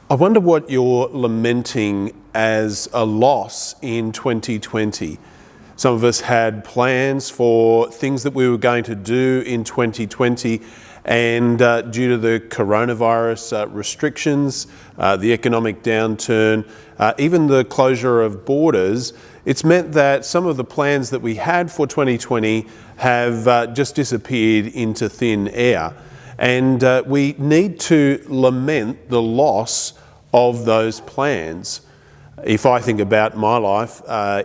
I wonder what you're lamenting as a loss in 2020. Some of us had plans for things that we were going to do in 2020, and due to the coronavirus restrictions, the economic downturn, even the closure of borders, it's meant that some of the plans that we had for 2020 have just disappeared into thin air. And we need to lament the loss of those plans. If I think about my life,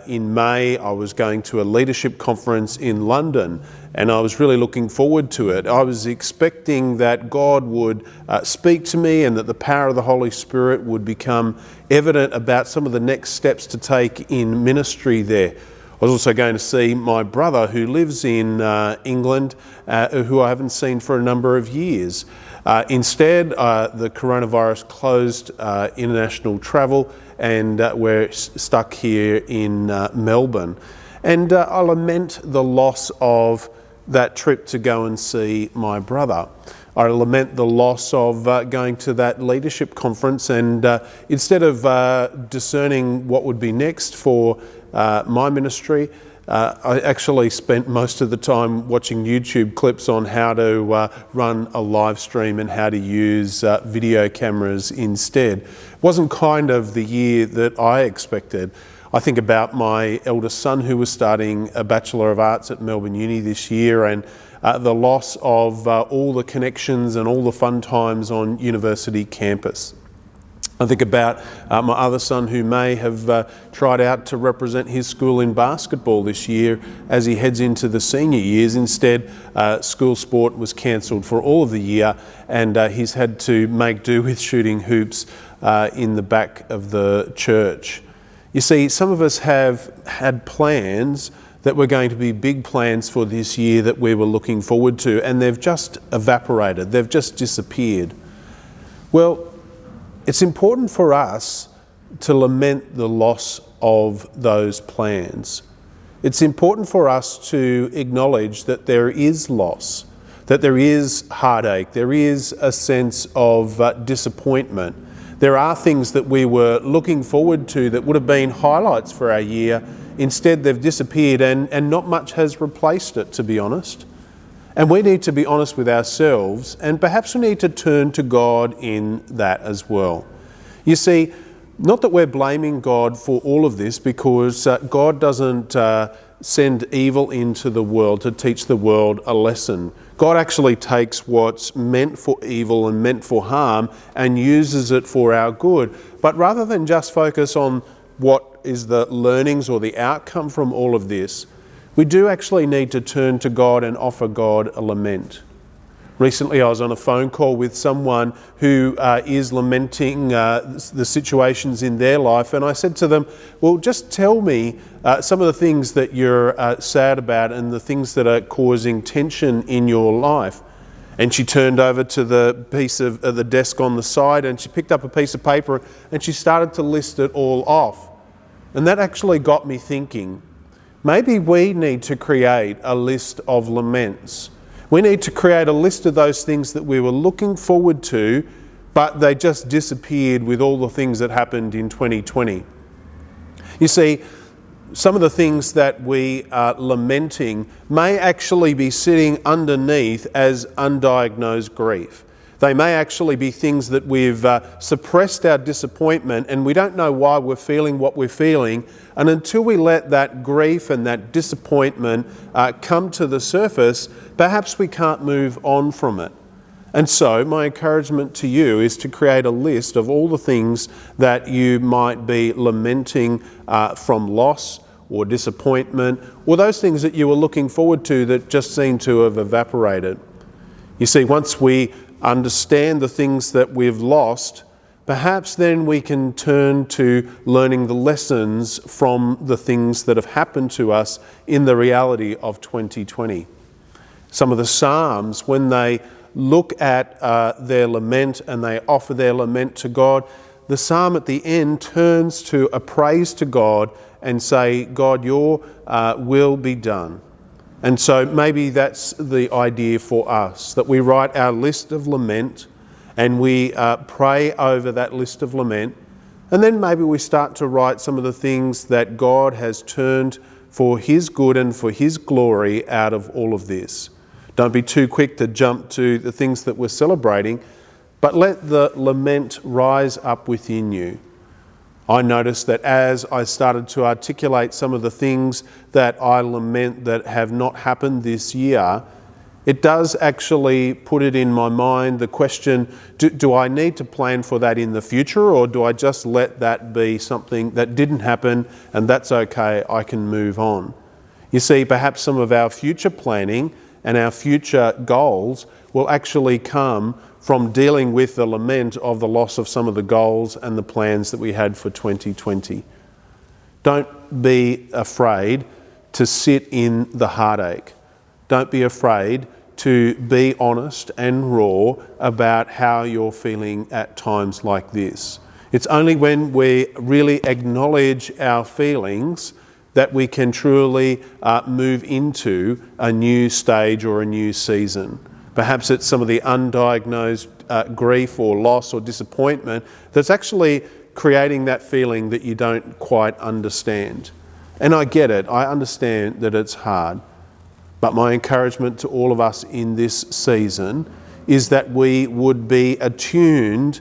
in May I was going to a leadership conference in London, and I was really looking forward to it. I was expecting that God would speak to me and that the power of the Holy Spirit would become evident about some of the next steps to take in ministry there. I was also going to see my brother who lives in England, who I haven't seen for a number of years. Instead, the coronavirus closed international travel, and we're stuck here in Melbourne. And I lament the loss of that trip to go and see my brother. I lament the loss of going to that leadership conference, and instead of discerning what would be next for my ministry, I actually spent most of the time watching YouTube clips on how to run a live stream and how to use video cameras instead. It wasn't kind of the year that I expected. I think about my eldest son who was starting a Bachelor of Arts at Melbourne Uni this year, and the loss of all the connections and all the fun times on university campus. I think about my other son who may have tried out to represent his school in basketball this year as he heads into the senior years. Instead, school sport was cancelled for all of the year, and he's had to make do with shooting hoops in the back of the church. You see, some of us have had plans that were going to be big plans for this year that we were looking forward to, and they've just evaporated, they've just disappeared. Well, it's important for us to lament the loss of those plans. It's important for us to acknowledge that there is loss, that there is heartache, there is a sense of disappointment. There are things that we were looking forward to that would have been highlights for our year. Instead, they've disappeared, and not much has replaced it, to be honest. And we need to be honest with ourselves, and perhaps we need to turn to God in that as well. You see, not that we're blaming God for all of this, because God doesn't send evil into the world to teach the world a lesson. God actually takes what's meant for evil and meant for harm and uses it for our good. But rather than just focus on what is the learnings or the outcome from all of this, we do actually need to turn to God and offer God a lament. Recently I was on a phone call with someone who is lamenting the situations in their life, and I said to them, well, just tell me some of the things that you're sad about and the things that are causing tension in your life. And she turned over to the piece of the desk on the side, and she picked up a piece of paper and she started to list it all off. And that actually got me thinking, maybe we need to create a list of laments. We need to create a list of those things that we were looking forward to, but they just disappeared with all the things that happened in 2020. You see, some of the things that we are lamenting may actually be sitting underneath as undiagnosed grief. They may actually be things that we've suppressed our disappointment, and we don't know why we're feeling what we're feeling. And until we let that grief and that disappointment come to the surface, perhaps we can't move on from it. And so my encouragement to you is to create a list of all the things that you might be lamenting from loss or disappointment, or those things that you were looking forward to that just seem to have evaporated. You see, once we understand the things that we've lost, perhaps then we can turn to learning the lessons from the things that have happened to us in the reality of 2020. Some of the Psalms, when they look at their lament and they offer their lament to God, the Psalm at the end turns to a praise to God and say, God, your will be done. And so maybe that's the idea for us, that we write our list of lament and we pray over that list of lament, and then maybe we start to write some of the things that God has turned for His good and for His glory out of all of this. Don't be too quick to jump to the things that we're celebrating, but let the lament rise up within you. I noticed that as I started to articulate some of the things that I lament that have not happened this year, it does actually put it in my mind the question, do I need to plan for that in the future, or do I just let that be something that didn't happen and that's okay, I can move on? You see, perhaps some of our future planning and our future goals will actually come from dealing with the lament of the loss of some of the goals and the plans that we had for 2020. Don't be afraid to sit in the heartache. Don't be afraid to be honest and raw about how you're feeling at times like this. It's only when we really acknowledge our feelings that we can truly move into a new stage or a new season. Perhaps it's some of the undiagnosed grief or loss or disappointment that's actually creating that feeling that you don't quite understand. And I get it, I understand that it's hard. But my encouragement to all of us in this season is that we would be attuned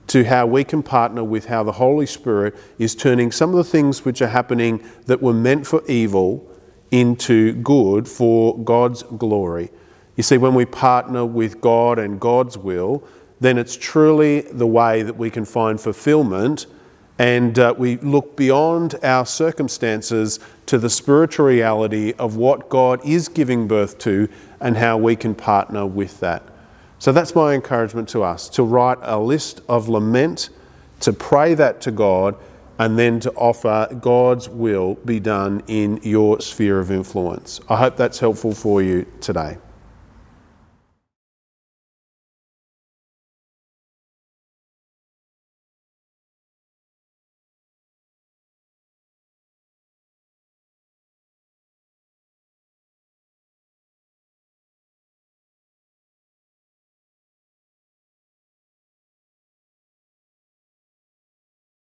to how we can partner with how the Holy Spirit is turning some of the things which are happening that were meant for evil into good for God's glory. You see, when we partner with God and God's will, then it's truly the way that we can find fulfillment, and we look beyond our circumstances to the spiritual reality of what God is giving birth to and how we can partner with that. So that's my encouragement to us, to write a list of lament, to pray that to God, and then to offer God's will be done in your sphere of influence. I hope that's helpful for you today.